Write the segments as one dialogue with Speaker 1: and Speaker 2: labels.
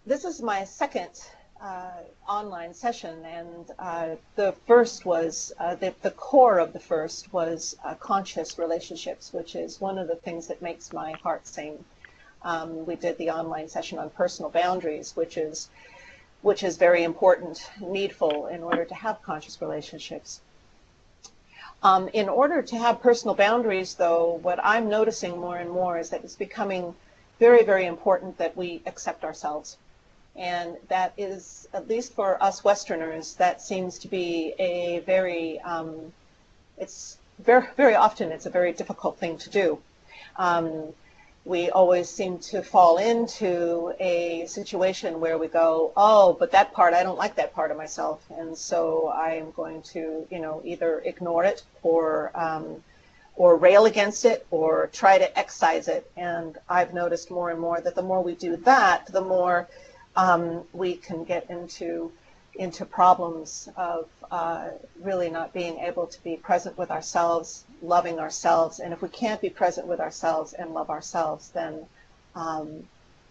Speaker 1: This is my second online session, and the first was, the core of the first was conscious relationships, which is one of the things that makes my heart sing. We did the online session on personal boundaries, which is very important, needful in order to have conscious relationships. In order to have personal boundaries, though, what I'm noticing more and more is that it's becoming very, very important that we accept ourselves. And that is, at least for us Westerners, that seems to be a very, it's very, very often it's a very difficult thing to do. We always seem to fall into a situation where we go, oh, but that part, I don't like that part of myself. And so I'm going to, either ignore it or rail against it or try to excise it. And I've noticed more and more that the more we do that, the more we can get into problems of really not being able to be present with ourselves, loving ourselves. And if we can't be present with ourselves and love ourselves, then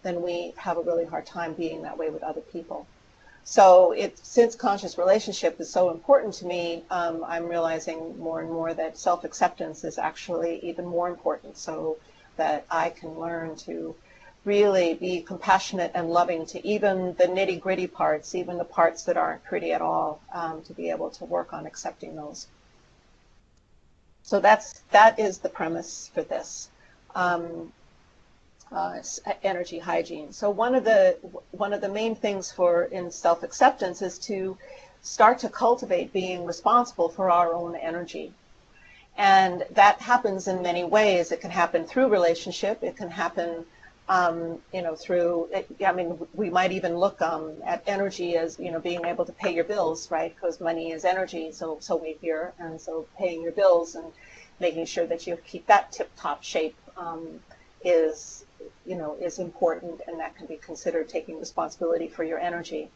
Speaker 1: we have a really hard time being that way with other people. So since conscious relationship is so important to me, I'm realizing more and more that self-acceptance is actually even more important, so that I can learn to really be compassionate and loving to even the nitty-gritty parts, even the parts that aren't pretty at all, to be able to work on accepting those. So that is the premise for this energy hygiene. So one of the main things in self-acceptance is to start to cultivate being responsible for our own energy. And that happens in many ways. It can happen through relationship. It can happen we might even look at energy as, being able to pay your bills, right? Because money is energy, so we hear. And so paying your bills and making sure that you keep that tip-top shape is important, and that can be considered taking responsibility for your energy.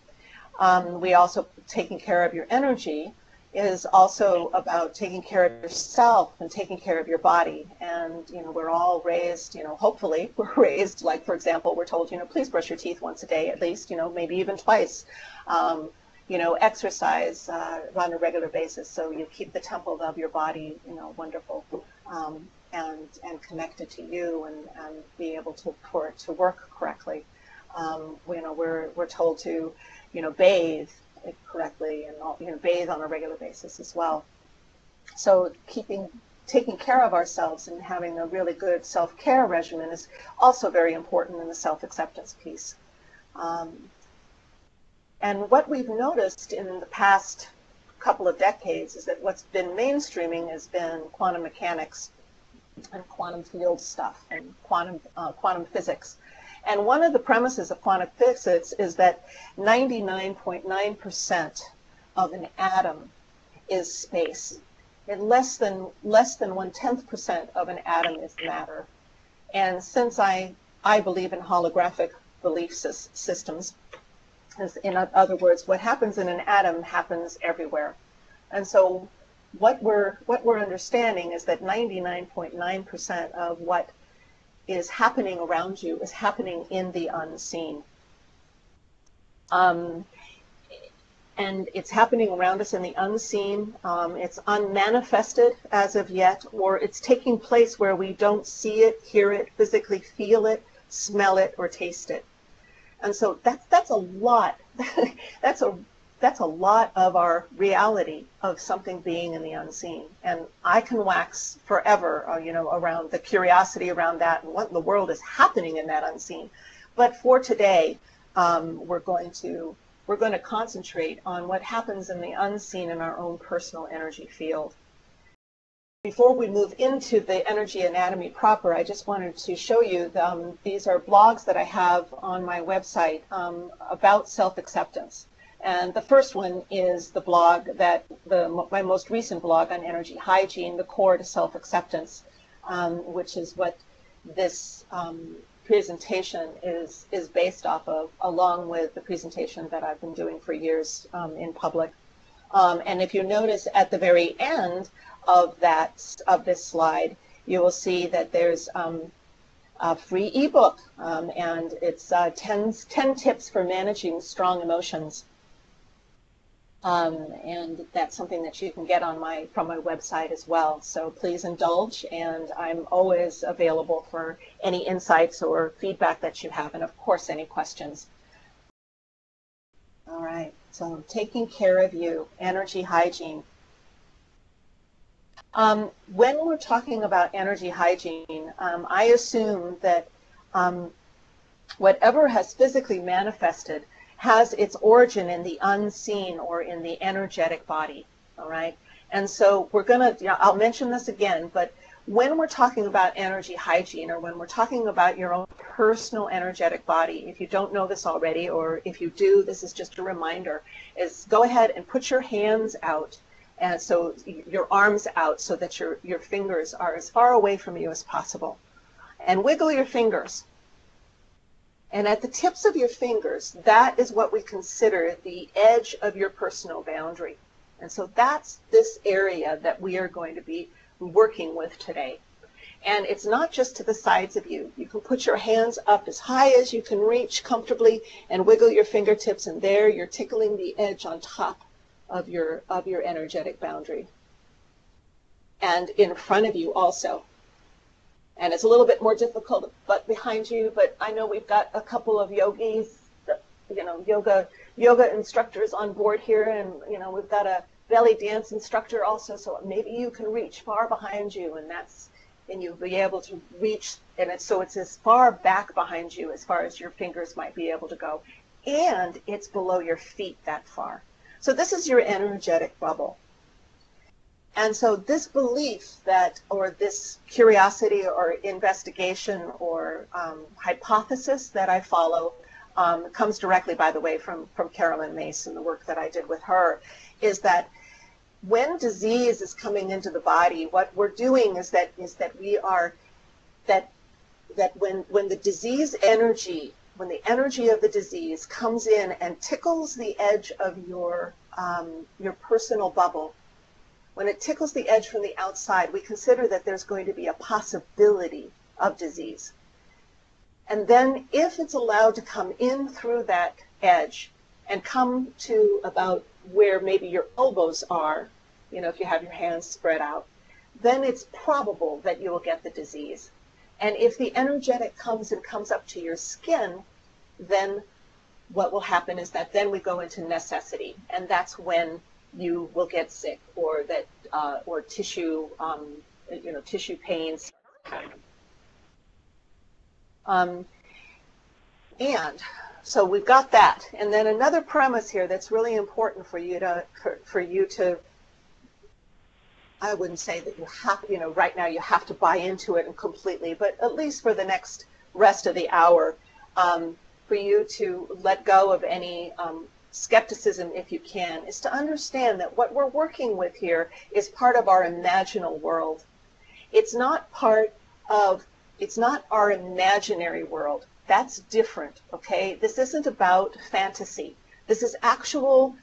Speaker 1: We also, taking care of your energy is also about taking care of yourself and taking care of your body. And, we're all raised, hopefully we're raised, like, for example, we're told, please brush your teeth once a day at least, maybe even twice. Exercise on a regular basis, so you keep the temple of your body, wonderful, and connected to you, and be able for it to work correctly. We're told to, bathe correctly, and bathe on a regular basis as well. So taking care of ourselves and having a really good self-care regimen is also very important in the self-acceptance piece. And what we've noticed in the past couple of decades is that what's been mainstreaming has been quantum mechanics and quantum field stuff and quantum physics. And one of the premises of quantum physics is that 99.9% of an atom is space. And less than 1/10% of an atom is matter. And since I believe in holographic belief systems, in other words, what happens in an atom happens everywhere. And so what we're understanding is that 99.9% of what is happening around you is happening in the unseen. And it's happening around us in the unseen. It's unmanifested as of yet, or it's taking place where we don't see it, hear it, physically feel it, smell it, or taste it. And so that's a lot. that's a lot of our reality of something being in the unseen. And I can wax forever, around the curiosity around that and what in the world is happening in that unseen. But for today, we're going to concentrate on what happens in the unseen in our own personal energy field. Before we move into the energy anatomy proper, I just wanted to show you these are blogs that I have on my website about self-acceptance. And the first one is the blog my most recent blog on energy hygiene, the core to self-acceptance, which is what this presentation is based off of, along with the presentation that I've been doing for years in public. And if you notice at the very end of this slide, you will see that there's a free ebook, and it's 10 tips for managing strong emotions. And that's something that you can get on from my website as well. So please indulge, and I'm always available for any insights or feedback that you have, and of course any questions. All right, so taking care of you, energy hygiene. When we're talking about energy hygiene, I assume that whatever has physically manifested has its origin in the unseen or in the energetic body, all right? And so we're going to, I'll mention this again, but when we're talking about energy hygiene, or when we're talking about your own personal energetic body, if you don't know this already, or if you do, this is just a reminder, is go ahead and put your hands out, and so your arms out so that your fingers are as far away from you as possible. And wiggle your fingers. And at the tips of your fingers, that is what we consider the edge of your personal boundary. And so that's this area that we are going to be working with today. And it's not just to the sides of you. You can put your hands up as high as you can reach comfortably and wiggle your fingertips, and there you're tickling the edge on top of your energetic boundary. And in front of you also. And it's a little bit more difficult but behind you, but I know we've got a couple of yogis, yoga instructors on board here, and we've got a belly dance instructor also, so maybe you can reach far behind you, and you'll be able to reach, and it's as far back behind you as far as your fingers might be able to go, and it's below your feet that far. So this is your energetic bubble. And so this belief that, or this curiosity or investigation or hypothesis that I follow comes directly, by the way, from Carolyn Mace and the work that I did with her, is that when disease is coming into the body, what we're doing is that we are, that when the disease energy, when the energy of the disease comes in and tickles the edge of your personal bubble, when it tickles the edge from the outside, we consider that there's going to be a possibility of disease. And then if it's allowed to come in through that edge and come to about where maybe your elbows are, if you have your hands spread out, then it's probable that you will get the disease. And if the energetic comes up to your skin, then what will happen is that then we go into necessity, and that's when you will get sick, or that or tissue tissue pains. And so we've got that, and then another premise here that's really important for you to I wouldn't say that you have, right now you have to buy into it and completely, but at least for the next rest of the hour, for you to let go of any skepticism, if you can, is to understand that what we're working with here is part of our imaginal world. It's not our imaginary world. That's different, okay? This isn't about fantasy. This is actual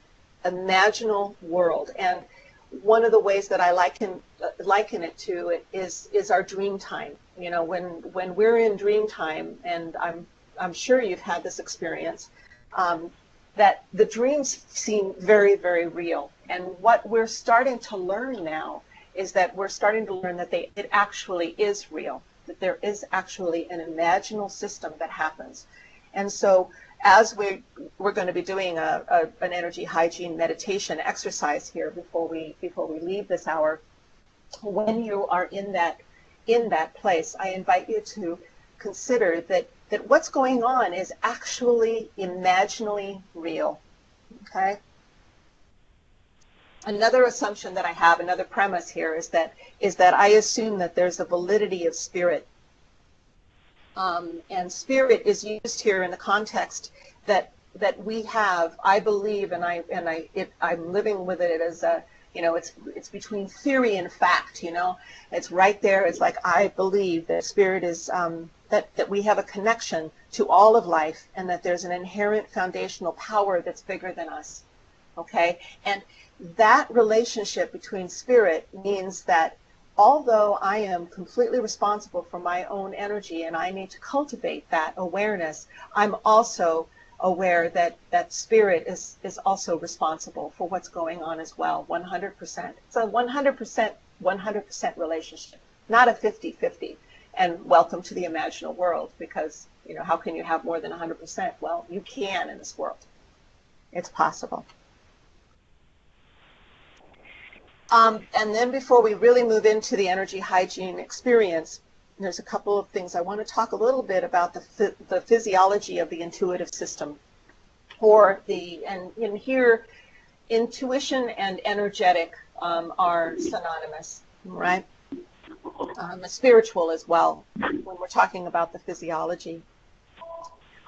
Speaker 1: imaginal world. And one of the ways that I liken it to is our dream time. When we're in dream time, and I'm sure you've had this experience, that the dreams seem very, very real. And what we're starting to learn now is that we're starting to learn that it actually is real, that there is actually an imaginal system that happens. And so as we're going to be doing an energy hygiene meditation exercise here before we leave this hour, when you are in that place, I invite you to consider that what's going on is actually imaginally real, okay? Another assumption that I have, another premise here, is that I assume that there's a validity of spirit. And spirit is used here in the context that we have, I believe, and I'm living with it as a, it's between theory and fact, it's right there. It's like, I believe that spirit is, that we have a connection to all of life, and that there's an inherent foundational power that's bigger than us, okay? And that relationship between spirit means that although I am completely responsible for my own energy and I need to cultivate that awareness, I'm also aware that that spirit is also responsible for what's going on as well, 100%. It's a 100% relationship, not a 50-50. And welcome to the imaginal world, because, you know, how can you have more than 100%? Well, you can in this world. It's possible. And then before we really move into the energy hygiene experience, there's a couple of things. I want to talk a little bit about the physiology of the intuitive system. And in here, intuition and energetic are synonymous, right? Spiritual as well, when we're talking about the physiology.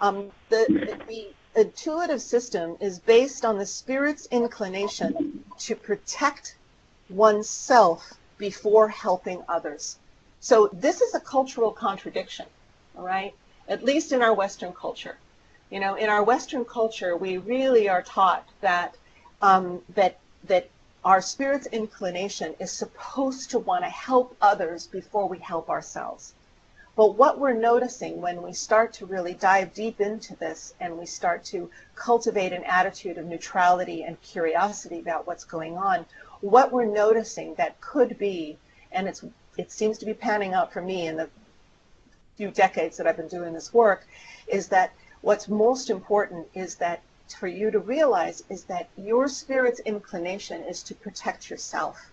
Speaker 1: The intuitive system is based on the spirit's inclination to protect oneself before helping others. So this is a cultural contradiction, all right? At least in our Western culture. You know, in our Western culture, we really are taught that that our spirit's inclination is supposed to want to help others before we help ourselves. But what we're noticing when we start to really dive deep into this and we start to cultivate an attitude of neutrality and curiosity about what's going on, what we're noticing that could be, and it seems to be panning out for me in the few decades that I've been doing this work, is that what's most important is that for you to realize is that your spirit's inclination is to protect yourself.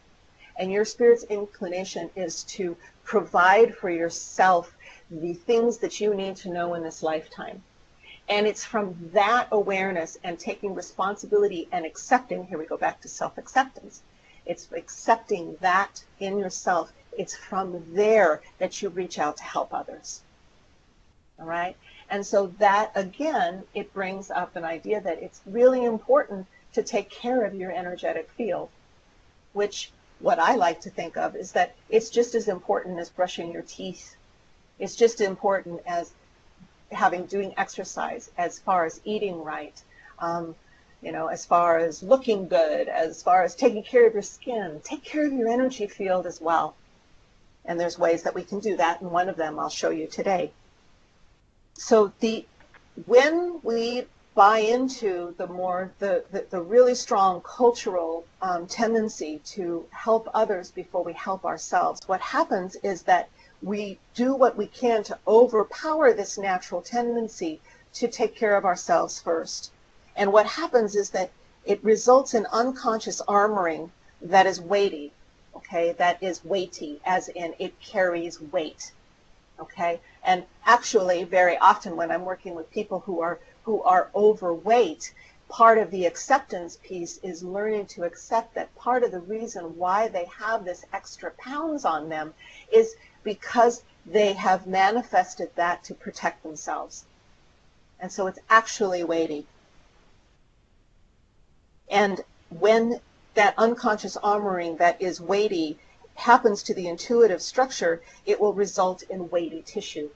Speaker 1: And your spirit's inclination is to provide for yourself the things that you need to know in this lifetime. And it's from that awareness and taking responsibility and accepting, here we go back to self-acceptance. It's accepting that in yourself. It's from there that you reach out to help others. All right? And so that, again, it brings up an idea that it's really important to take care of your energetic field, which what I like to think of is that it's just as important as brushing your teeth. It's just as important as doing exercise, as far as eating right, you know, as far as looking good, as far as taking care of your skin. Take care of your energy field as well. And there's ways that we can do that, and one of them I'll show you today. So when we buy into the really strong cultural tendency to help others before we help ourselves, what happens is that we do what we can to overpower this natural tendency to take care of ourselves first. And what happens is that it results in unconscious armoring that is weighty, okay? That is weighty, as in it carries weight. Okay, and actually very often when I'm working with people who are overweight, part of the acceptance piece is learning to accept that part of the reason why they have this extra pounds on them is because they have manifested that to protect themselves. And so it's actually weighty. And when that unconscious armoring that is weighty happens to the intuitive structure, it will result in weighty tissue,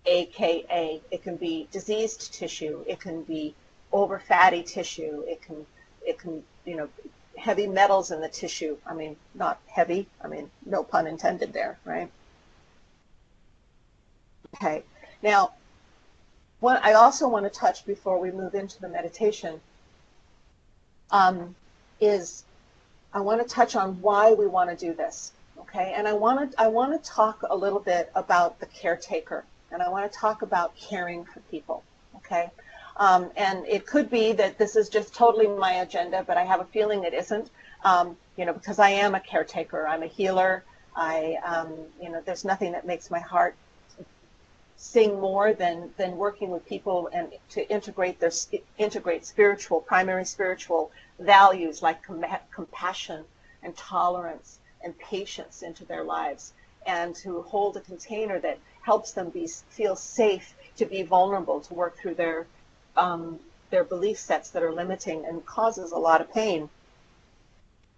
Speaker 1: aka it can be diseased tissue, it can be over fatty tissue, it can you know, heavy metals in the tissue. I mean, not heavy, I mean, no pun intended there, right? Okay, now what I also want to touch before we move into the meditation is I want to touch on why we want to do this, okay? And I want to talk a little bit about the caretaker, and I want to talk about caring for people, okay? And it could be that this is just totally my agenda, but I have a feeling it isn't, you know, because I am a caretaker. I'm a healer. You know, there's nothing that makes my heart sing more than working with people and to integrate primary spiritual values like compassion and tolerance and patience into their lives, and to hold a container that helps them feel safe to be vulnerable, to work through their belief sets that are limiting and causes a lot of pain.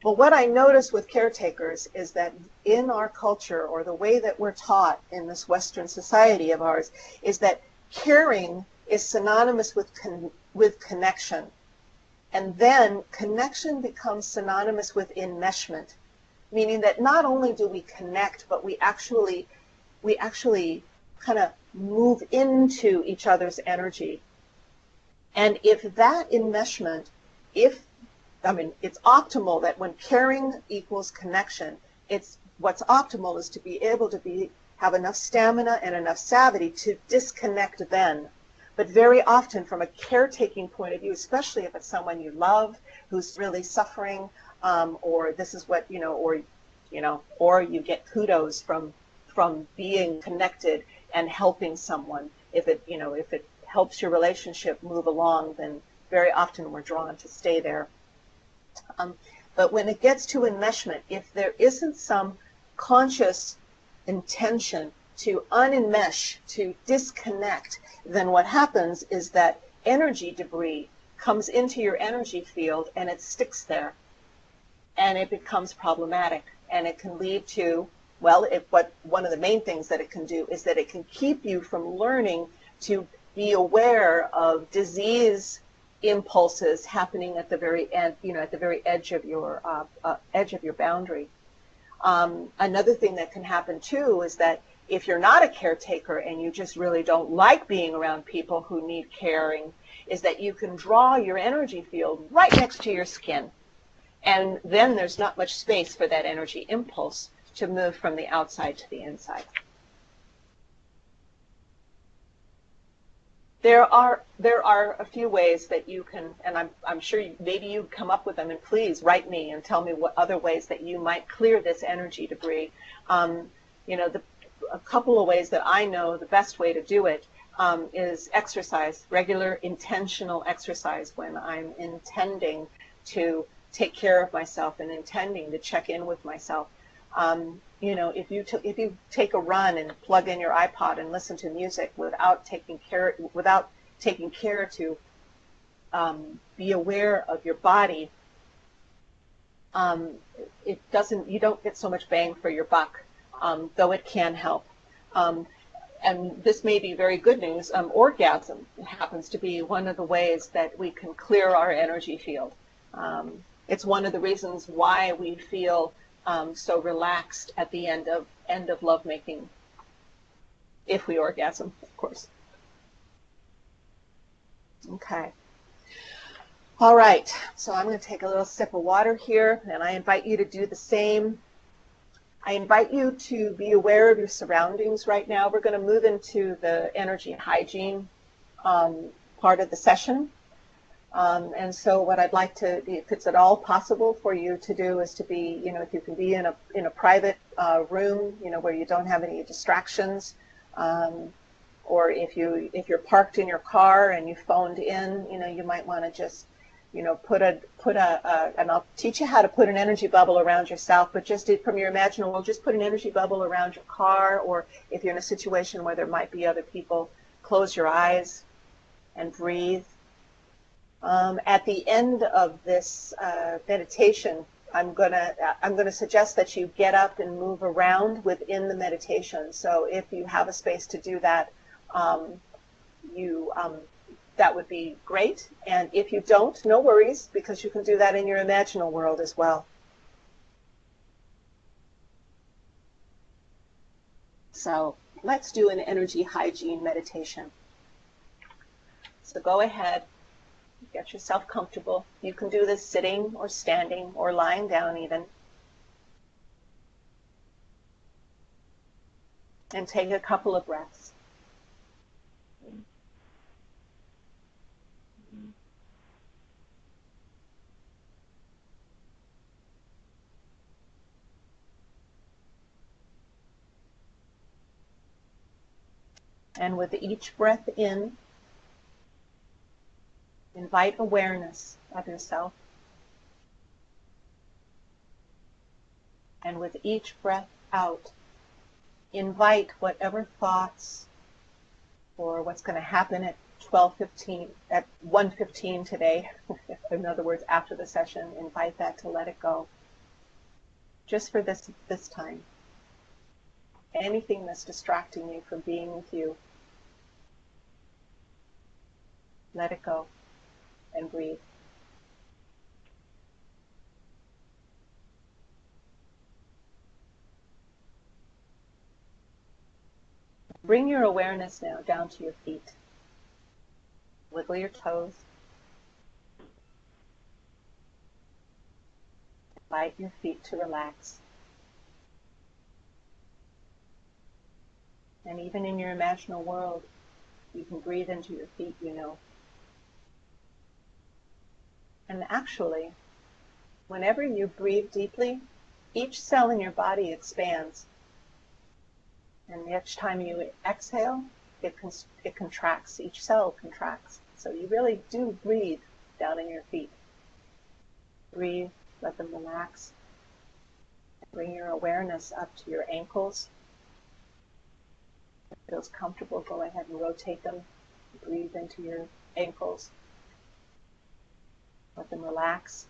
Speaker 1: But what I notice with caretakers is that in our culture, or the way that we're taught in this Western society of ours, is that caring is synonymous with connection. And then connection becomes synonymous with enmeshment. meaning that not only do we connect, but we actually kind of move into each other's energy. And if that enmeshment, it's optimal that when caring equals connection, what's optimal is to be able to have enough stamina and enough savvy to disconnect then. But very often from a caretaking point of view, especially if it's someone you love who's really suffering, or this is what, or you get kudos from being connected and helping someone. If it helps your relationship move along, then very often we're drawn to stay there. But when it gets to enmeshment, if there isn't some conscious intention to unenmesh, to disconnect, then what happens is that energy debris comes into your energy field and it sticks there, and it becomes problematic, and it can lead to, well, one of the main things that it can do is that it can keep you from learning to be aware of disease impulses happening at the very end, at the very edge of your boundary. Another thing that can happen too is that if you're not a caretaker and you just really don't like being around people who need caring, is that you can draw your energy field right next to your skin. And then there's not much space for that energy impulse to move from the outside to the inside. There are a few ways that you can, and I'm sure maybe you come up with them, and please write me and tell me what other ways that you might clear this energy debris. A couple of ways that I know the best way to do it is exercise, regular intentional exercise when I'm intending to take care of myself and intending to check in with myself. If you take a run and plug in your iPod and listen to music without taking care to be aware of your body, you don't get so much bang for your buck, though it can help. And this may be very good news. Orgasm happens to be one of the ways that we can clear our energy field. It's one of the reasons why we feel so relaxed at the end of lovemaking, if we orgasm, of course. Okay. All right. So I'm going to take a little sip of water here, and I invite you to do the same. I invite you to be aware of your surroundings right now. We're going to move into the energy hygiene part of the session. And so what I'd like to, if it's at all possible for you to do, is to be, if you can be in a private room, where you don't have any distractions, or if you're parked in your car and you phoned in, you might want to just, and I'll teach you how to put an energy bubble around yourself, but just from your imaginal world, just put an energy bubble around your car, or if you're in a situation where there might be other people, close your eyes and breathe. At the end of this meditation, I'm gonna suggest that you get up and move around within the meditation. So if you have a space to do that, that would be great. And if you don't, no worries, because you can do that in your imaginal world as well. So let's do an energy hygiene meditation. So go ahead. Get yourself comfortable. You can do this sitting or standing or lying down even. And take a couple of breaths. And with each breath in, invite awareness of yourself. And with each breath out, invite whatever thoughts or what's going to happen at 1:15 today, in other words, after the session, invite that to let it go. Just for this time. Anything that's distracting you from being with you, let it go. And breathe. Bring your awareness now down to your feet. Wiggle your toes. Invite your feet to relax. And even in your imaginal world, you can breathe into your feet, you know. And actually, whenever you breathe deeply, each cell in your body expands. And each time you exhale, it contracts. Each cell contracts. So you really do breathe down in your feet. Breathe, let them relax. Bring your awareness up to your ankles. If it feels comfortable, go ahead and rotate them. Breathe into your ankles. Let them relax.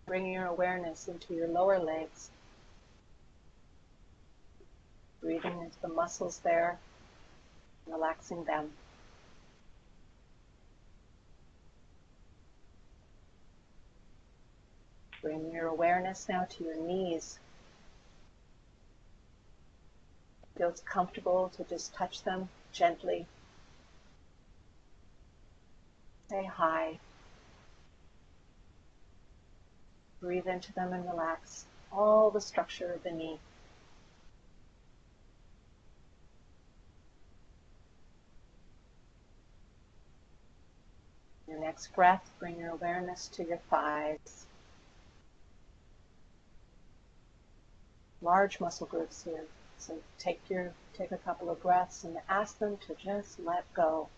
Speaker 1: Bring your awareness into your lower legs. Breathing into the muscles there, relaxing them. Bring your awareness now to your knees. It feels comfortable to just touch them gently. Say hi. Breathe into them and relax all the structure of the knee. Your next breath, bring your awareness to your thighs. Large muscle groups here. So take a couple of breaths and ask them to just let go.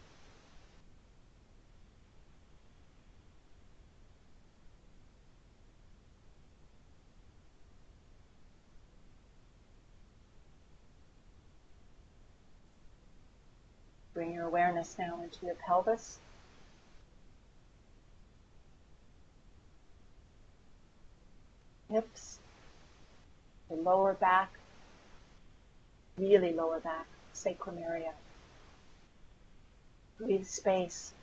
Speaker 1: Bring your awareness now into your pelvis. Hips, the lower back, really lower back, sacrum area. Breathe space.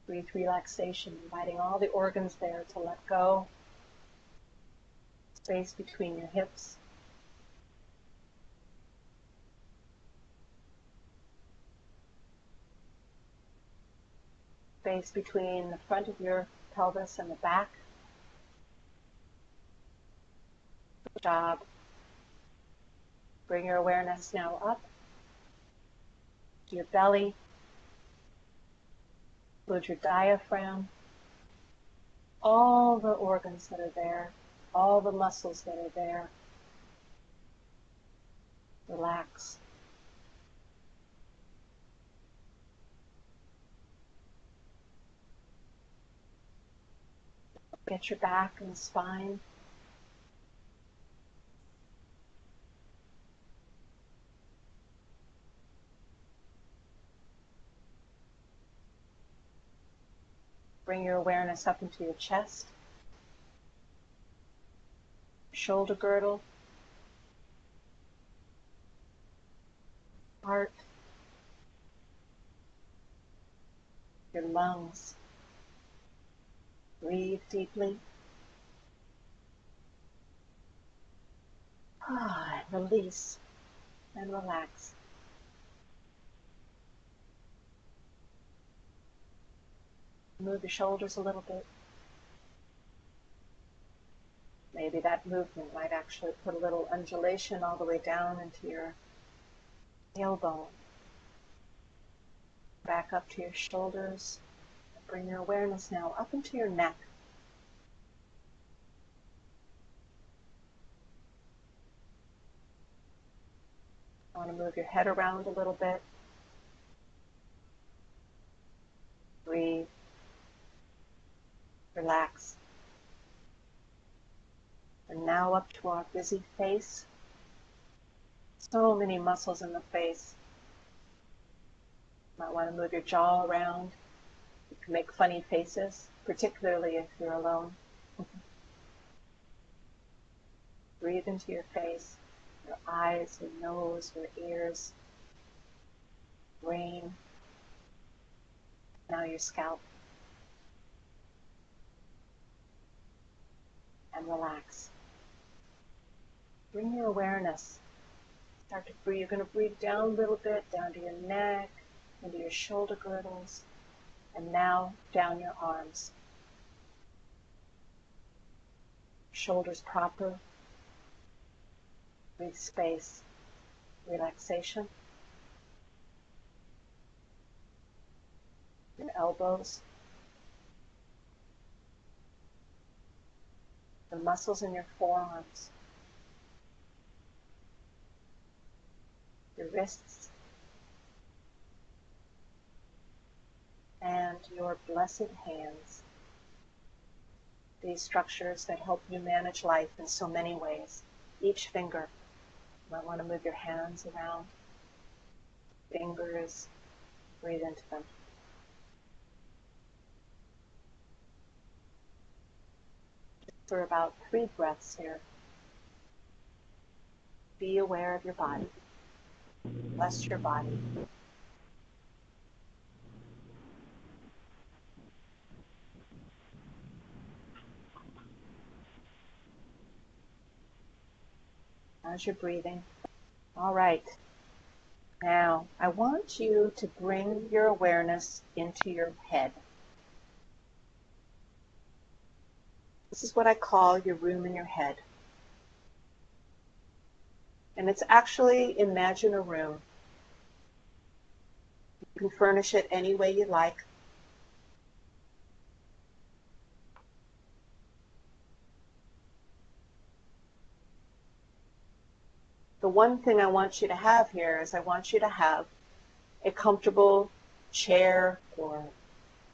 Speaker 1: Breathe relaxation, inviting all the organs there to let go. Space between your hips. Space between the front of your pelvis and the back. Good job. Bring your awareness now up to your belly. Include your diaphragm. All the organs that are there, all the muscles that are there. Relax. Get your back and spine. Bring your awareness up into your chest, shoulder girdle, heart, your lungs. Breathe deeply. Release and relax. Move your shoulders a little bit. Maybe that movement might actually put a little undulation all the way down into your tailbone. Back up to your shoulders. Bring your awareness now up into your neck. I want to move your head around a little bit. Breathe. Relax. And now up to our busy face. So many muscles in the face. You might want to move your jaw around. You can make funny faces, particularly if you're alone. Breathe into your face, your eyes, your nose, your ears, brain. Now your scalp. And relax. Bring your awareness. Start to breathe. You're going to breathe down a little bit, down to your neck, into your shoulder girdles, and now down your arms. Shoulders proper. Breathe space. Relaxation. Your elbows. The muscles in your forearms. Your wrists. And your blessed hands. These structures that help you manage life in so many ways. Each finger. You might want to move your hands around. Fingers. Breathe into them. For about 3 breaths here. Be aware of your body. Bless your body. As you're breathing. All right. Now, I want you to bring your awareness into your head. This is what I call your room in your head. And it's actually, imagine a room. You can furnish it any way you like. The one thing I want you to have here is I want you to have a comfortable chair or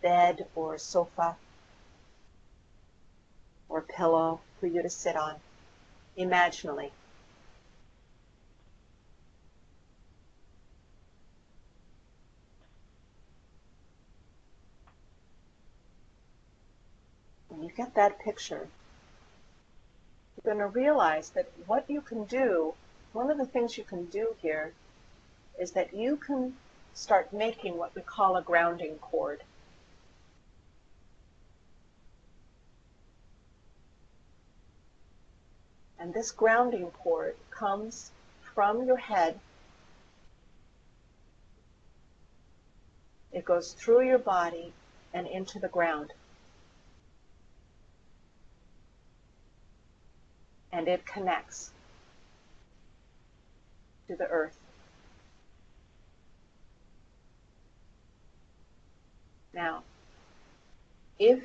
Speaker 1: bed or sofa or pillow for you to sit on, imaginally. When you get that picture, you're going to realize that what you can do, one of the things you can do here is that you can start making what we call a grounding cord. And this grounding cord comes from your head. It goes through your body and into the ground. And it connects to the earth. Now, if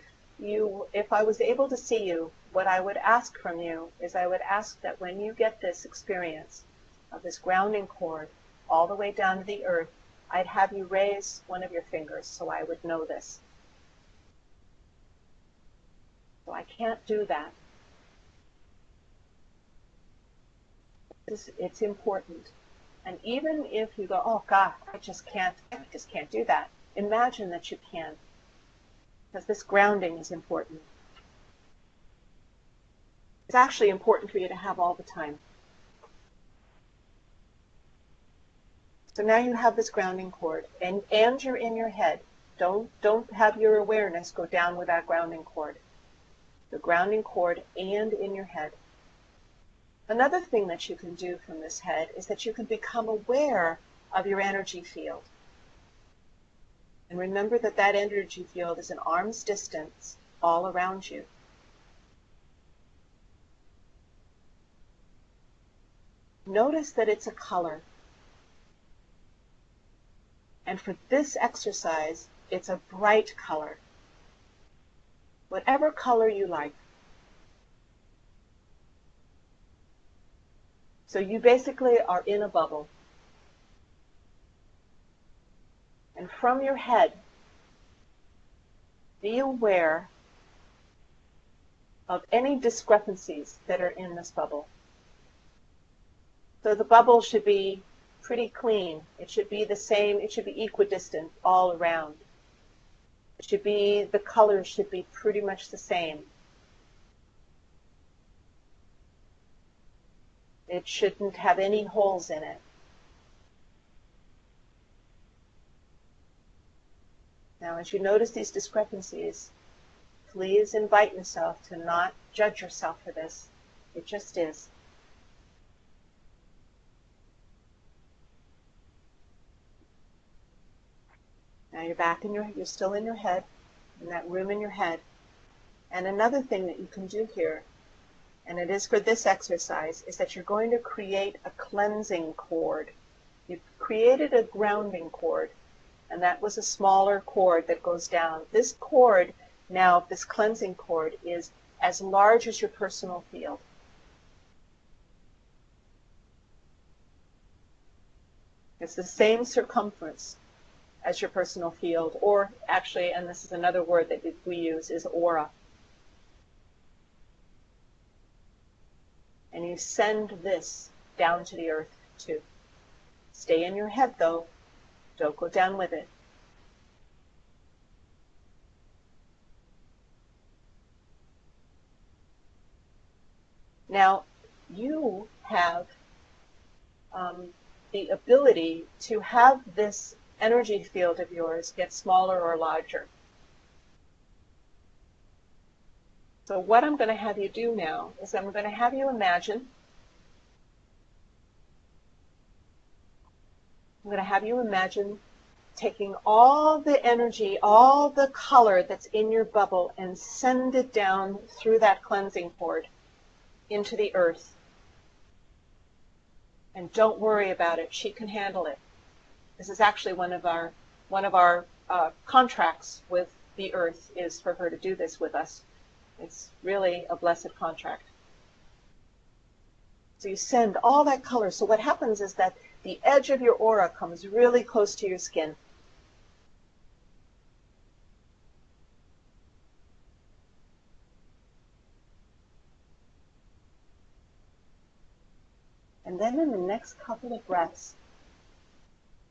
Speaker 1: I was able to see you, what I would ask from you is I would ask that when you get this experience of this grounding cord all the way down to the earth, I'd have you raise one of your fingers so I would know this. So I can't do that. It's important. And even if you go, oh God, I just can't do that. Imagine that you can. Because this grounding is important. It's actually important for you to have all the time. So now you have this grounding cord, and you're in your head. Don't have your awareness go down with that grounding cord. The grounding cord and in your head. Another thing that you can do from this head is that you can become aware of your energy field. And remember that that energy field is an arm's distance all around you. Notice that it's a color. And for this exercise, it's a bright color. Whatever color you like. So you basically are in a bubble. And from your head, be aware of any discrepancies that are in this bubble. So the bubble should be pretty clean. It should be the same, it should be equidistant all around. It should be, the colors should be pretty much the same. It shouldn't have any holes in it. Now Now, as you notice these discrepancies, please invite yourself to not judge yourself for this. It just is. Now you're still in your head, in that room in your head. And another thing that you can do here, and it is for this exercise, is that you're going to create a cleansing cord. You've created a grounding cord, and that was a smaller cord that goes down. This cord, now this cleansing cord, is as large as your personal field. It's the same circumference as your personal field, or actually, and this is another word that we use, is aura. And you send this down to the earth too. Stay in your head though. Don't go down with it. Now, you have the ability to have this energy field of yours get smaller or larger. So what I'm going to have you do now is I'm going to have you imagine, taking all the energy, all the color that's in your bubble and send it down through that cleansing cord into the earth. And don't worry about it. She can handle it. This is actually one of our contracts with the earth, is for her to do this with us. It's really a blessed contract. So you send all that color. So what happens is that the edge of your aura comes really close to your skin. And then in the next couple of breaths,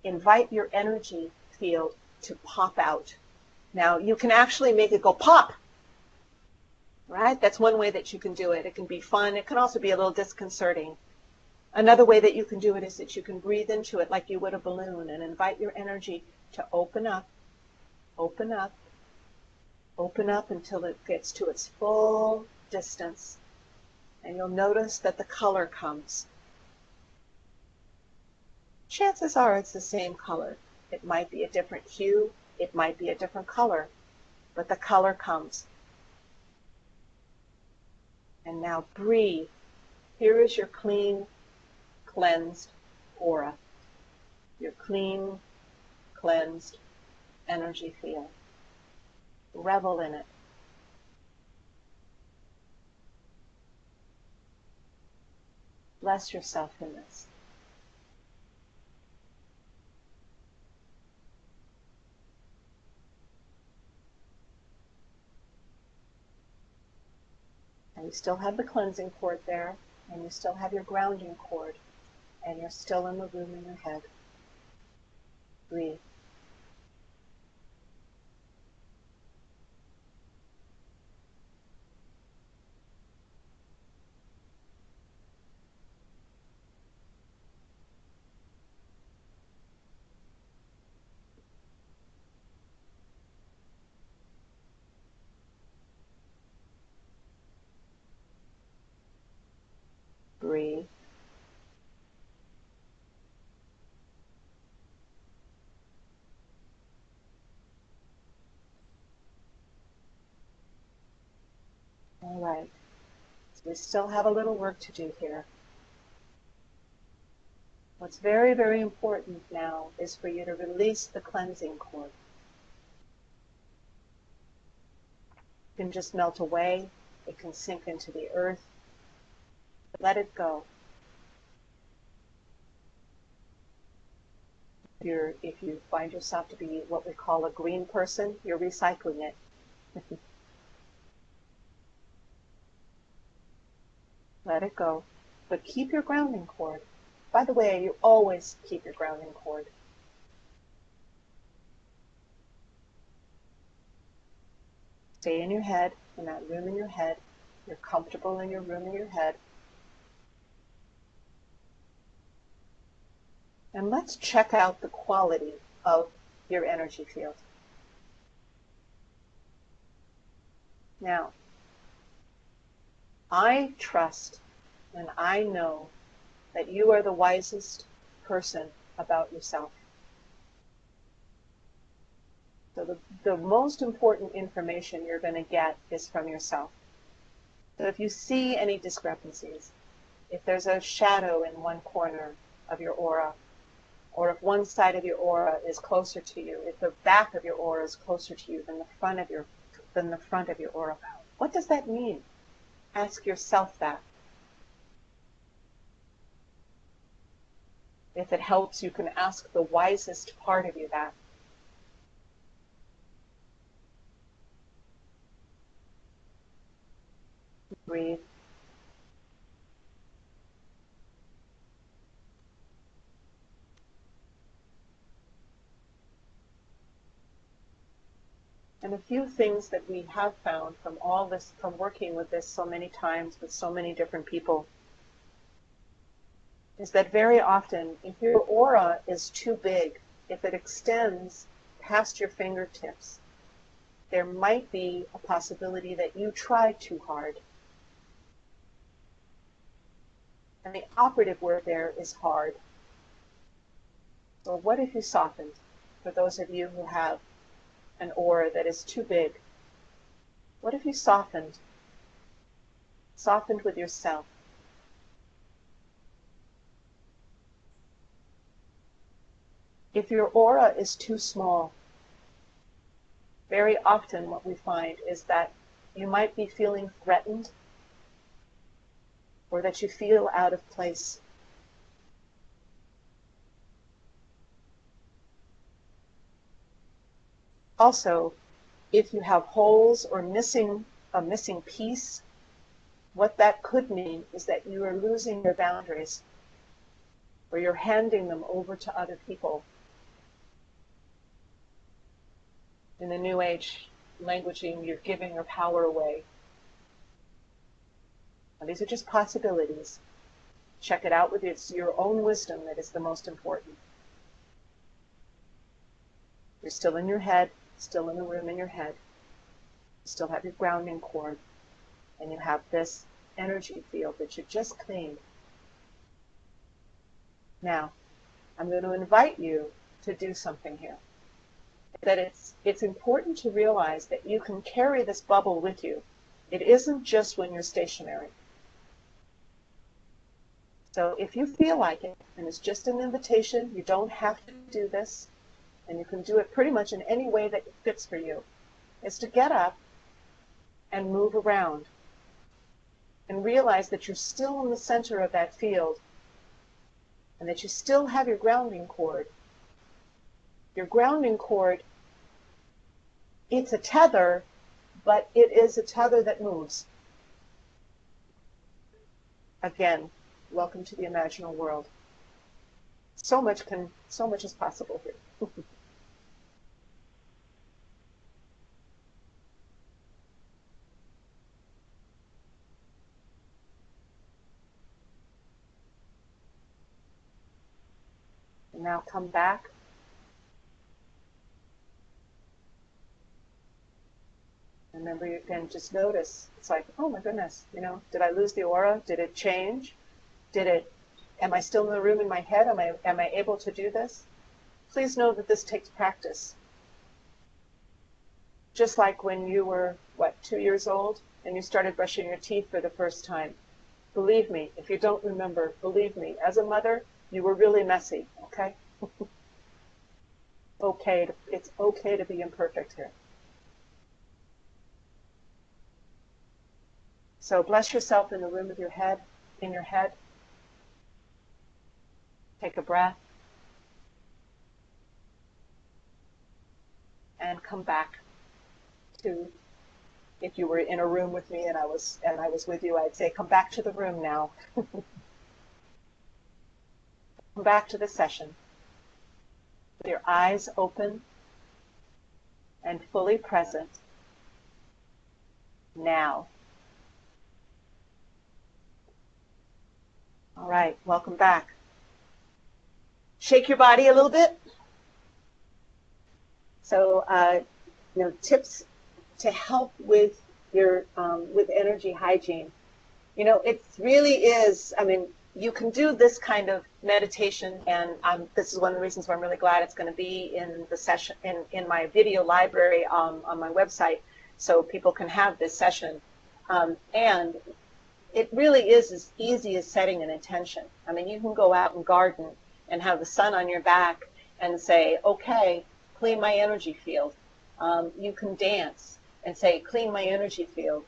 Speaker 1: invite your energy field to pop out. Now, you can actually make it go pop, right? That's one way that you can do it. It can be fun. It can also be a little disconcerting. Another way that you can do it is that you can breathe into it like you would a balloon and invite your energy to open up, open up, open up until it gets to its full distance. And you'll notice that the color comes. Chances are it's the same color. It might be a different hue, it might be a different color, but the color comes. And now breathe. Here is your clean, cleansed aura. Your clean, cleansed energy field. Revel in it. Bless yourself in this. And you still have the cleansing cord there, and you still have your grounding cord, and you're still in the room in your head. Breathe. Breathe. All right. So we still have a little work to do here. What's very, very important now is for you to release the cleansing cord. It can just melt away. It can sink into the earth. Let it go. If you find yourself to be what we call a green person, you're recycling it. Let it go. But keep your grounding cord. By the way, you always keep your grounding cord. Stay in your head, in that room in your head. You're comfortable in your room in your head. And let's check out the quality of your energy field. Now, I trust and I know that you are the wisest person about yourself. So the most important information you're going to get is from yourself. So if you see any discrepancies, if there's a shadow in one corner of your aura, or if one side of your aura is closer to you, if the back of your aura is closer to you than the front of your aura, what does that mean? Ask yourself that. If it helps, you can ask the wisest part of you that. Breathe. And a few things that we have found from all this, from working with this so many times with so many different people, is that very often, if your aura is too big, if it extends past your fingertips, there might be a possibility that you try too hard. And the operative word there is hard. So what if you softened? For those of you who have an aura that is too big, what if you softened? Softened with yourself. If your aura is too small, very often what we find is that you might be feeling threatened or that you feel out of place. Also, if you have holes or a missing piece, what that could mean is that you are losing your boundaries or you're handing them over to other people. In the New Age languaging, you're giving your power away. Now, these are just possibilities. Check it out with your own wisdom that is the most important. You're still in your head, still in the room in your head. You still have your grounding cord, and you have this energy field that you just cleaned. Now, I'm going to invite you to do something here. That it's important to realize that you can carry this bubble with you. It isn't just when you're stationary. So if you feel like it, and it's just an invitation, you don't have to do this, and you can do it pretty much in any way that fits for you, is to get up and move around and realize that you're still in the center of that field and that you still have your grounding cord. Your grounding cord, it's a tether, but it is a tether that moves. Again, welcome to the imaginal world. So much is possible here. And now come back. Remember, you can just notice. It's like, oh my goodness, did I lose the aura? Did it change? Am I still in the room in my head? Am I able to do this? Please know that this takes practice. Just like when you were, 2 years old and you started brushing your teeth for the first time. Believe me, if you don't remember, believe me, as a mother, you were really messy, okay? It's okay to be imperfect here. So bless yourself in the room of your head, in your head. Take a breath. And come back to, if you were in a room with me and I was with you, I'd say, come back to the room now. Come back to the session with your eyes open and fully present now. All right, welcome back. Shake your body a little bit. So, tips to help with your with energy hygiene. You know, it really is, I mean, you can do this kind of meditation, and this is one of the reasons why I'm really glad it's going to be in the session, in my video library on my website, so people can have this session. And it really is as easy as setting an intention. I mean, you can go out and garden and have the sun on your back and say, okay, clean my energy field. You can dance and say, clean my energy field.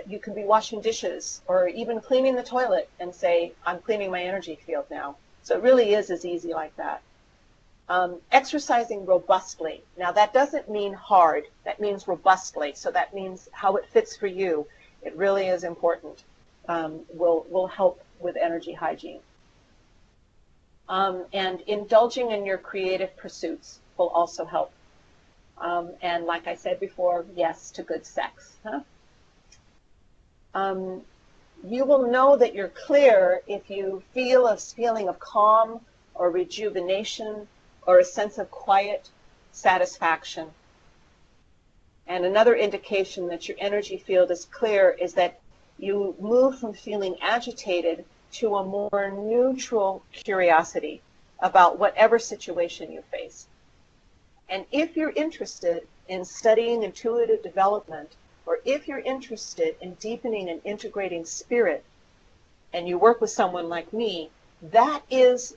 Speaker 1: You can be washing dishes or even cleaning the toilet and say, I'm cleaning my energy field now. So it really is as easy like that. Exercising robustly. Now that doesn't mean hard, that means robustly. So that means how it fits for you. It really is important. Will help with energy hygiene. And indulging in your creative pursuits will also help. And like I said before, yes to good sex. Huh? You will know that you're clear if you feel a feeling of calm or rejuvenation or a sense of quiet satisfaction. And another indication that your energy field is clear is that you move from feeling agitated to a more neutral curiosity about whatever situation you face. And if you're interested in studying intuitive development, or if you're interested in deepening and integrating spirit, and you work with someone like me, that is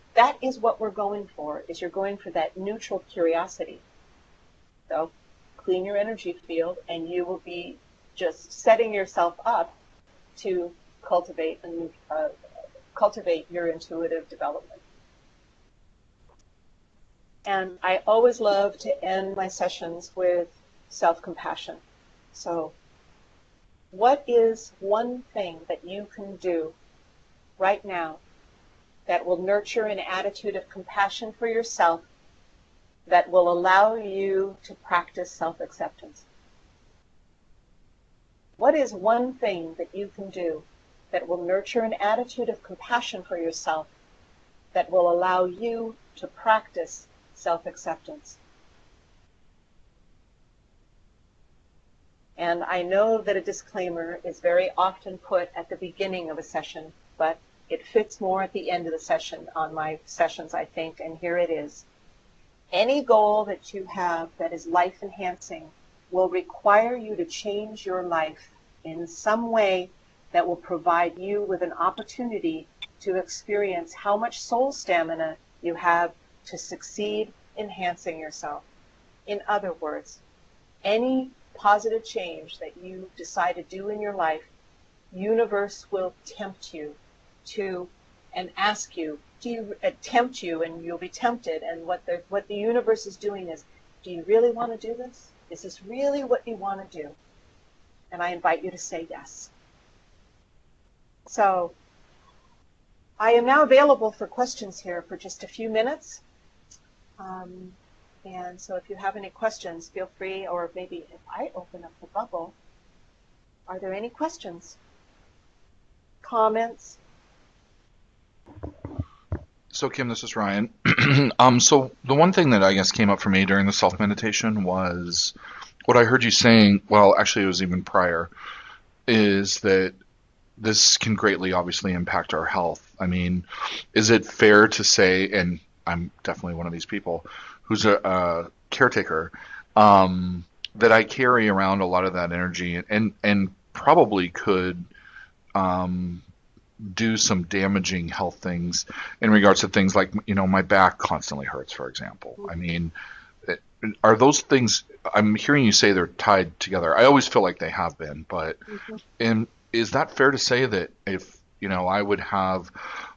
Speaker 1: what we're going for, is you're going for that neutral curiosity. So clean your energy field, and you will be just setting yourself up to cultivate your intuitive development. And I always love to end my sessions with self-compassion. So what is one thing that you can do right now that will nurture an attitude of compassion for yourself, that will allow you to practice self-acceptance? What is one thing that you can do that will nurture an attitude of compassion for yourself, that will allow you to practice self-acceptance? And I know that a disclaimer is very often put at the beginning of a session, but it fits more at the end of the session on my sessions, I think, and here it is. Any goal that you have that is life-enhancing will require you to change your life in some way that will provide you with an opportunity to experience how much soul stamina you have to succeed enhancing yourself. In other words, any positive change that you decide to do in your life, universe will tempt you to and ask you, do you tempt you, and you'll be tempted, and what the universe is doing is, do you really want to do this? Is this really what you want to do? And I invite you to say yes. So I am now available for questions here for just a few minutes. And so if you have any questions, feel free, or maybe if I open up the bubble, are there any questions? Comments?
Speaker 2: So Kim, this is Ryan. So the one thing that I guess came up for me during the self-meditation was what I heard you saying, well, actually it was even prior, is that this can greatly obviously impact our health. I mean, is it fair to say, and I'm definitely one of these people who's a caretaker, that I carry around a lot of that energy and probably could do some damaging health things in regards to things like, my back constantly hurts, for example. I mean, are those things, I'm hearing you say they're tied together. I always feel like they have been, but is that fair to say that if, I would have,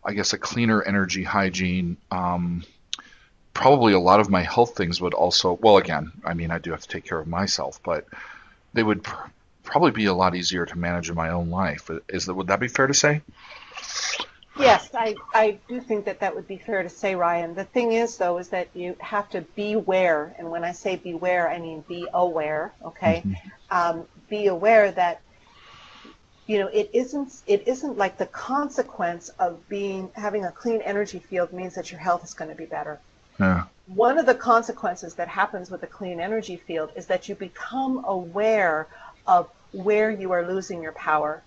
Speaker 2: I guess, a cleaner energy hygiene, probably a lot of my health things would also, well, again, I mean, I do have to take care of myself, but they would probably be a lot easier to manage in my own life. Would that be fair to say?
Speaker 1: Yes, I do think that would be fair to say, Ryan. The thing is, though, is that you have to beware. And when I say beware, I mean be aware, okay? Mm-hmm. Be aware that, it isn't like the consequence of having a clean energy field means that your health is going to be better.
Speaker 2: Yeah.
Speaker 1: One of the consequences that happens with a clean energy field is that you become aware of where you are losing your power.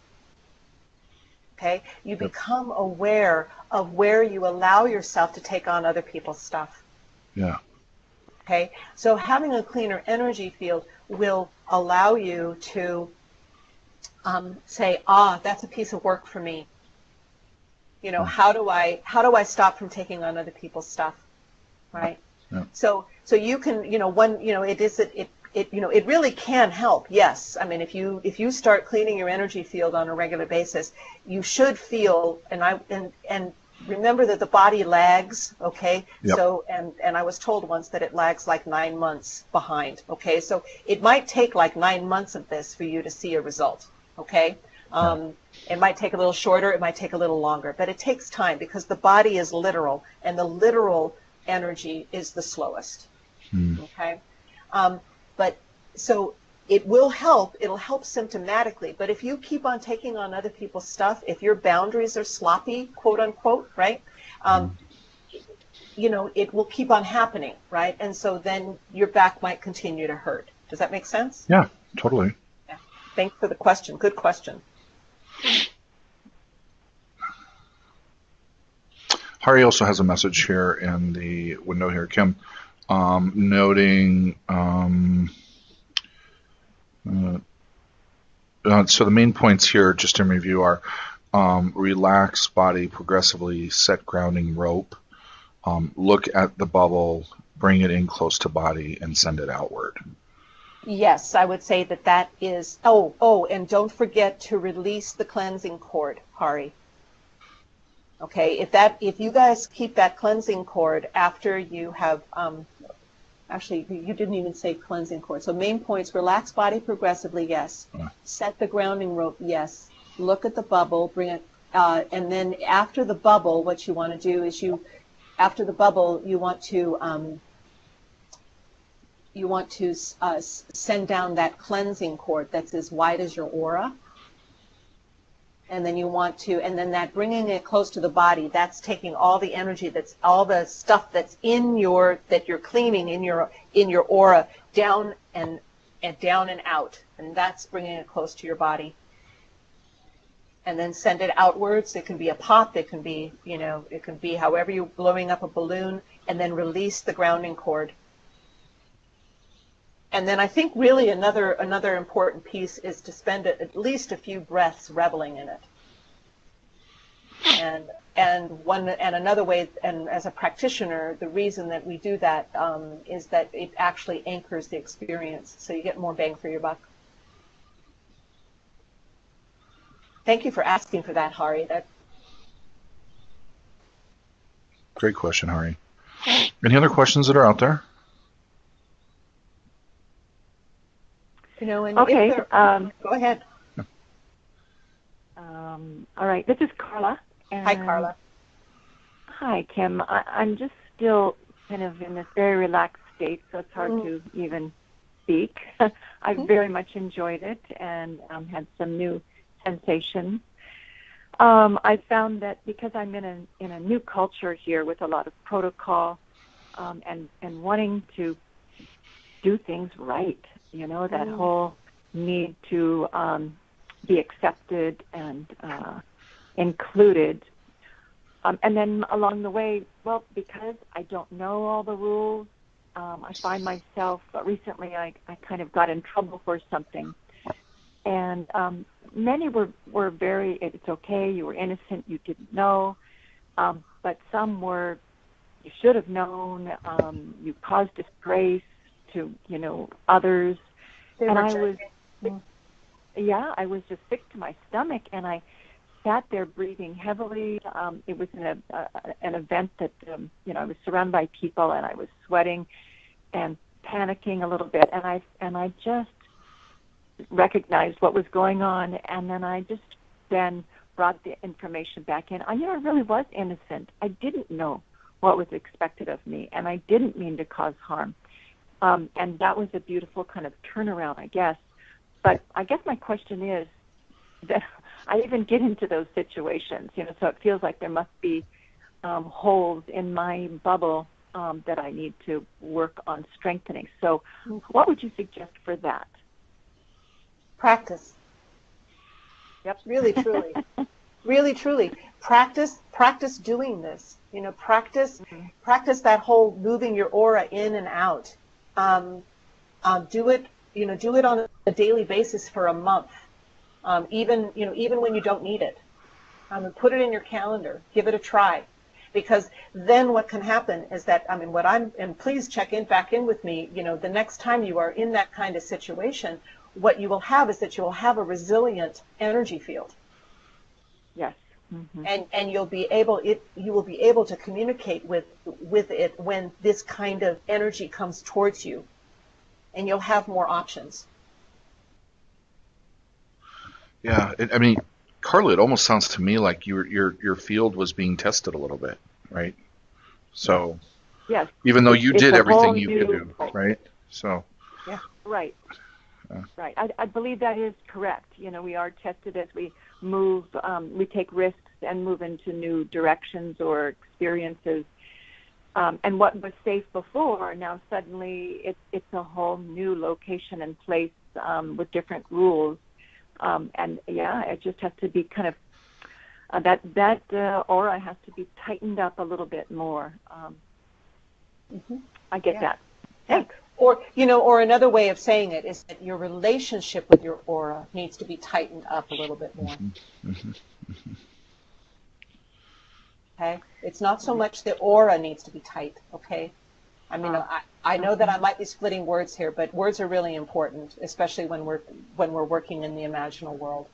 Speaker 1: Okay? You become aware of where you allow yourself to take on other people's stuff.
Speaker 2: Yeah.
Speaker 1: Okay? So having a cleaner energy field will allow you to say, that's a piece of work for me. You know, how do I stop from taking on other people's stuff, right?
Speaker 2: Yeah.
Speaker 1: So you can, it really can help. Yes, I mean, if you start cleaning your energy field on a regular basis, you should feel, and remember that the body lags, okay?
Speaker 2: Yep.
Speaker 1: So and I was told once that it lags like 9 months behind, okay? So it might take like 9 months of this for you to see a result, okay? It might take a little shorter, it might take a little longer, but it takes time because the body is literal, and the literal energy is the slowest. Okay? But so it will help, it'll help symptomatically, but if you keep on taking on other people's stuff, if your boundaries are sloppy, quote unquote, right? It will keep on happening, right? And so then your back might continue to hurt. Does that make sense?
Speaker 2: Yeah, totally.
Speaker 1: Yeah. Thanks for the question. Good question.
Speaker 2: Hari also has a message here in the window here, Kim, noting, so the main points here, just in review, are relax body progressively, set grounding rope, look at the bubble, bring it in close to body, and send it outward.
Speaker 1: Yes, I would say that is, and don't forget to release the cleansing cord, Hari. Okay, if you guys keep that cleansing cord after you have, actually, you didn't even say cleansing cord. So main points: relax body progressively, yes. Set the grounding rope, yes. Look at the bubble, bring it, and then after the bubble, what you want to do is after the bubble, you want to send down that cleansing cord that's as wide as your aura. And then and then that bringing it close to the body, that's taking all the energy, that's all the stuff that's that you're cleaning in your aura down and out, and that's bringing it close to your body. And then send it outwards. It can be a pop, it can be, it can be however you're blowing up a balloon, and then release the grounding cord. And then I think really another important piece is to spend at least a few breaths reveling in it. And another way, and as a practitioner, the reason that we do that is that it actually anchors the experience, so you get more bang for your buck. Thank you for asking for that, Hari.
Speaker 2: Great question, Hari. Any other questions that are out there?
Speaker 3: Okay.
Speaker 1: Go ahead.
Speaker 3: All right. This is Carla.
Speaker 1: Hi, Carla.
Speaker 3: Hi, Kim. I'm just still kind of in this very relaxed state, so it's hard to even speak. I very much enjoyed it and had some new sensations. I found that because I'm in a new culture here with a lot of protocol and wanting to do things right, that whole need to be accepted and included. And then along the way, well, because I don't know all the rules, I find myself, recently I kind of got in trouble for something. And many were very, it's okay, you were innocent, you didn't know. But some were, you should have known, you caused disgrace to, others. And I was just sick to my stomach, and I sat there breathing heavily. It was an event that, I was surrounded by people, and I was sweating and panicking a little bit, and I just recognized what was going on, and then I just brought the information back in. I really was innocent. I didn't know what was expected of me, and I didn't mean to cause harm. And that was a beautiful kind of turnaround, I guess. But I guess my question is that I even get into those situations, so it feels like there must be holes in my bubble that I need to work on strengthening. So what would you suggest for that?
Speaker 1: Practice.
Speaker 3: Yep.
Speaker 1: Really, truly. Really, truly. Practice doing this. Practice that whole moving your aura in and out. Do it, do it on a daily basis for a month. Even when you don't need it. Put it in your calendar. Give it a try. Because then what can happen is that, and please check back in with me, the next time you are in that kind of situation, what you will have is that you will have a resilient energy field.
Speaker 3: Yes. Mm-hmm.
Speaker 1: And you will be able to communicate with it when this kind of energy comes towards you, and you'll have more options.
Speaker 2: Yeah, Carla, it almost sounds to me like your field was being tested a little bit, right? So,
Speaker 3: yes,
Speaker 2: even though you did everything you could do, right? So,
Speaker 1: yeah,
Speaker 3: right, right. I believe that is correct. We are tested as we move, we take risks and move into new directions or experiences. And what was safe before, now suddenly it's a whole new location and place with different rules. And it just has to be kind of that aura has to be tightened up a little bit more. I get that. Thanks.
Speaker 1: Or another way of saying it is that your relationship with your aura needs to be tightened up a little bit more. Okay, it's not so much the aura needs to be tight. Okay, I know that I might be splitting words here, but words are really important, especially when we're working in the imaginal world.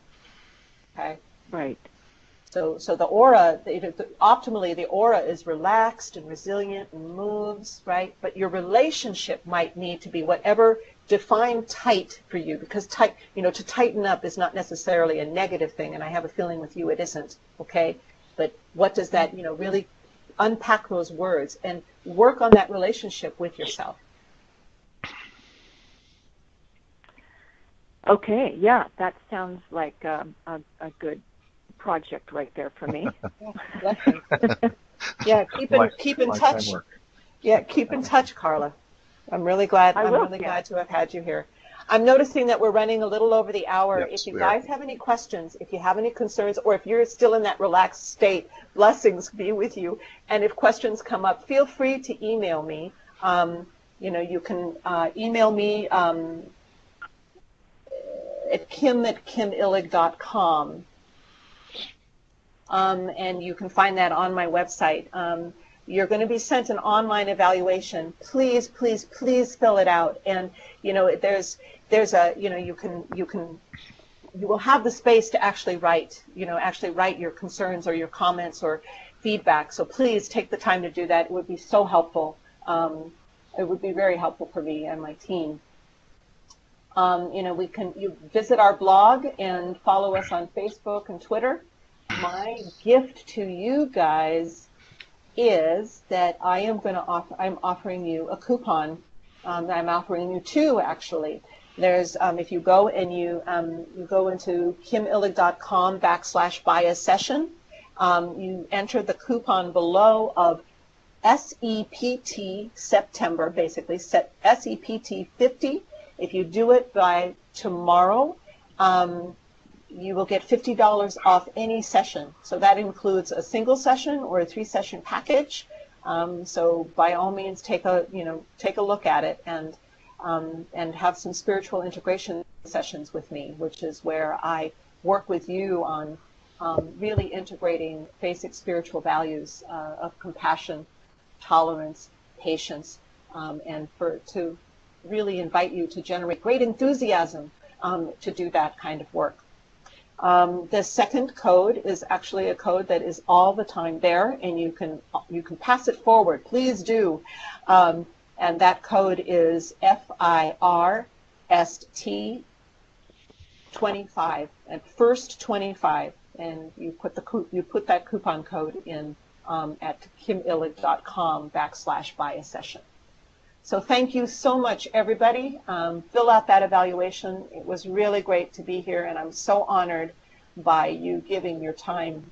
Speaker 1: Okay.
Speaker 3: Right.
Speaker 1: So the aura, optimally, the aura is relaxed and resilient and moves, right? But your relationship might need to be whatever define tight for you, because tight, to tighten up is not necessarily a negative thing, and I have a feeling with you it isn't. Okay. But what does that, really unpack those words and work on that relationship with yourself.
Speaker 3: Okay, yeah, that sounds like a good project right there for me.
Speaker 1: Yeah, keep in touch. Yeah, keep in touch, Carla. I'm really glad to have had you here. I'm noticing that we're running a little over the hour.
Speaker 2: Yes,
Speaker 1: if you guys have any questions, if you have any concerns, or if you're still in that relaxed state, blessings be with you. And if questions come up, feel free to email me. You can email me at kim@kimillig.com. And you can find that on my website. You're going to be sent an online evaluation. Please, please, please fill it out. And there's a you will have the space to actually write your concerns or your comments or feedback. So please take the time to do that. It would be so helpful. It would be very helpful for me and my team. You visit our blog and follow us on Facebook and Twitter. My gift to you guys is that I'm offering you a coupon. I'm offering you two, actually. There's if you go and you go into kimillig.com/buy a session, you enter the coupon below of SEPT September, basically SEPT 50. If you do it by tomorrow, you will get $50 off any session. So that includes a single session or a 3-session package. So by all means, take a look at it and have some spiritual integration sessions with me, which is where I work with you on really integrating basic spiritual values of compassion, tolerance, patience, and to really invite you to generate great enthusiasm to do that kind of work. The second code is actually a code that is all the time there, and you can pass it forward. Please do. And that code is FIRST 25 and first 25, and you put that coupon code in at kimillig.com/buy a session. So thank you so much, everybody. Fill out that evaluation. It was really great to be here, and I'm so honored by you giving your time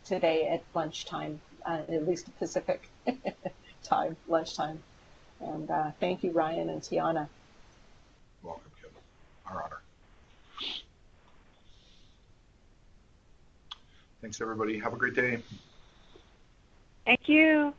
Speaker 1: today at lunchtime, at least Pacific time, lunchtime. And thank you, Ryan and Tiana.
Speaker 2: Welcome, Kim. Our honor. Thanks, everybody. Have a great day.
Speaker 3: Thank you.